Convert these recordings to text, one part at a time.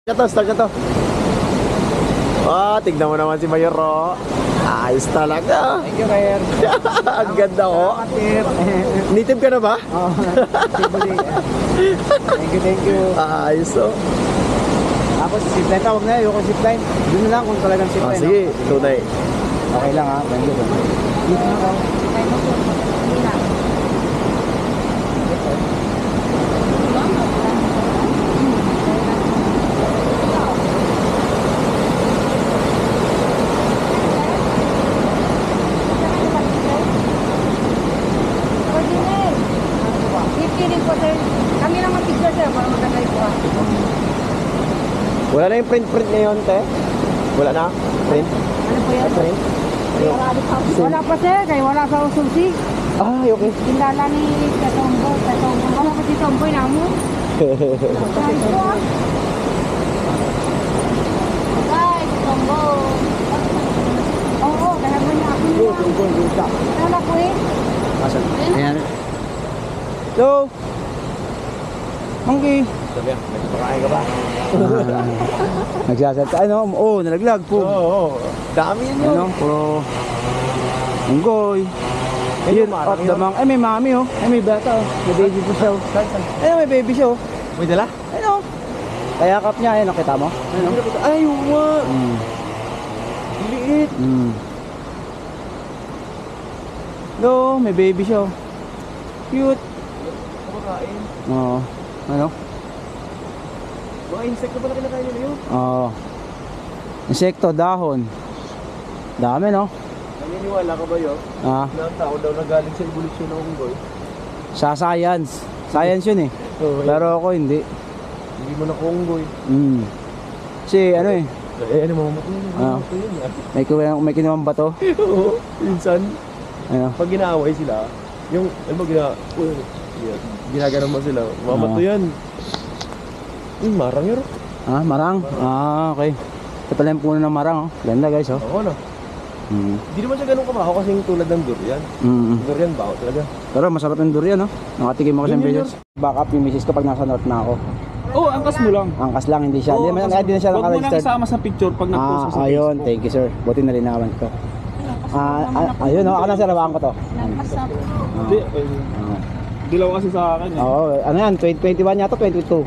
Start ka to. Ah, tignan mo naman si Mayor, oh. Ayos talaga. Thank you, Mayor. Ang ganda, oh. Native ka na ba? Oo. Thank you. Ayos, oh. Tapos, zipline ka, huwag na, yung zipline. Doon na lang kung talagang Ah, zipline. sige, tunay. Okay lang, ha. Thank you. Dito na ako. Kami lang mag-picture sir para maganda yung buha. Wala na yung print ngayon, te? Wala na? Print? Ano po yan? Print? Wala pa sir, kaya wala sa usulsi. Ah, okay. Tindala ni Katomboy. Wala pa si Tomboy na mo. Ay, Tomboy. Oo, dahil mo niya ako niya. Wala po eh. Asan? Ayan. So, Monkey. Sabi, nagpakain ka ba? Nagsasalta. Ano? Oo, nalaglag po. Oo. Dami yun yun. Ano? Puro unggoy. Ayun, Yun, off the mang. Ay, may mami, oh. Ay, may bata, oh. May baby po siya, oh. Ayun, may baby siya, oh. May dala? Ayun, oh. Kayakap niya, ayun, nakita mo? Ayun, oh. Ay, uwa. Liit. No, may baby siya, oh. Cute. Kumakain. Oo. Ano? Mga insect na pala kinakain nila yun. Oo. Insekto, dahon. Dami, no? Naniniwala ka ba yun? Ah, Na ang tao daw na galing sa evolusyon ng unggoy. sa science. Science yun, eh. Oo, Pero ako, hindi. hindi mo na unggoy. Kasi, ano, eh. Eh, ano mamamatay yun? Ah. Mamamatay yun yan. May kinuwang bato. Oo. Minsan, Ano? pag ginaaway sila, yung, alam mo, ginagano mo sila, mamamatay yan. Marang yun. Ah, marang. Ah, okay. Ito pala yung puno ng marang, oh. Ganda, guys, oh. Oo na. Hindi naman siya ganun kabaho kasi yung tulad ng durian. Durian, baho talaga. Pero masarap yung durian, no? Nakatikim ako sa Yun, videos. Back up yung misis ko pag nasa north na ako. Oh, angkas mo lang. Angkas lang, hindi siya. Oo, Hindi na siya Huwag mo nang naka-registered. isama sa picture pag nag-post ka sa Ayun, Facebook. thank you, sir. Buti na linawan ko. Ayun, oh. Ako na, sir. Hawakan ko to. Hindi, dilaw kasi sa akin eh. Oo, ano yan? 2021 yata, 22. Oo.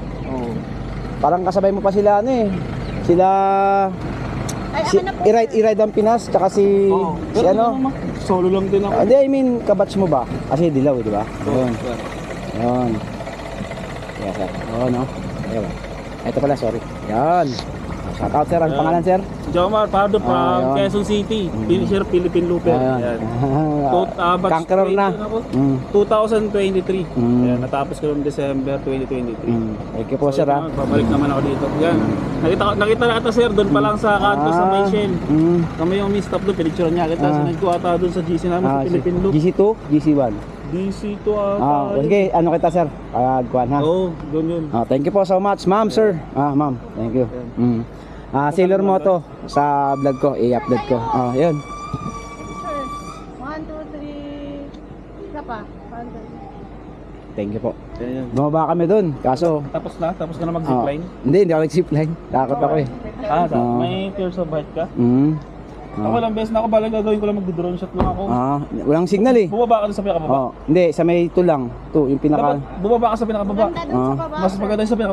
Parang kasabay mo pa sila, ano eh. Sila... I-ride ang Pinas, tsaka si... Oo. Si Pero ano? naman, solo lang din ako. Hindi, I mean, kabatch mo ba? Kasi dilaw, di ba? Ayun. Ayun. Yes, sir. Oo, no? Ayun. Ito pala, sorry. Yan. Shout out, sir. Ang Ayan. pangalan, sir? Jomar Pardo from Ayun. Quezon City. Finisher Philippine Looper. Ayan. Batch Conqueror na. 20 ako. Mm. 2023. Mm. Ayan, natapos ko noong December 2023. Thank you po, sir, ha? Babalik naman ako dito. Yan. Nakita na ata sir, doon pa lang sa kanto sa May Shell. Kami yung mistop doon, pinicture niya kita. Sinad ko ata doon sa GC namin sa Philippine Loop. GC2, GC1. DC2 ata. Sige, ano kita, sir? Kuhan, ha? Oo, doon yun. Thank you po so much, ma'am, sir. Ma'am, thank you. Sailor Moto sa vlog ko, i-upload ko. Yun. Sir, 1, 2, 3. Isa pa. 1, 2, 3. Thank you po. Ayan. Bumaba kami dun, kaso... Tapos na mag-zipline? Hindi ako nag-zipline. Takot ako eh. May Tears of Heart ka? Ah. Ako lang, best na ako, balang gagawin ko lang mag-drone shot lang ako. Walang signal eh. Bumaba ka doon sa pinakababa? Hindi, sa may ito lang. Ito, yung pinaka... Dapat bumaba ka sa pinakababa. Ganda dun sa baba. Mas maganda yung sa pinakababa.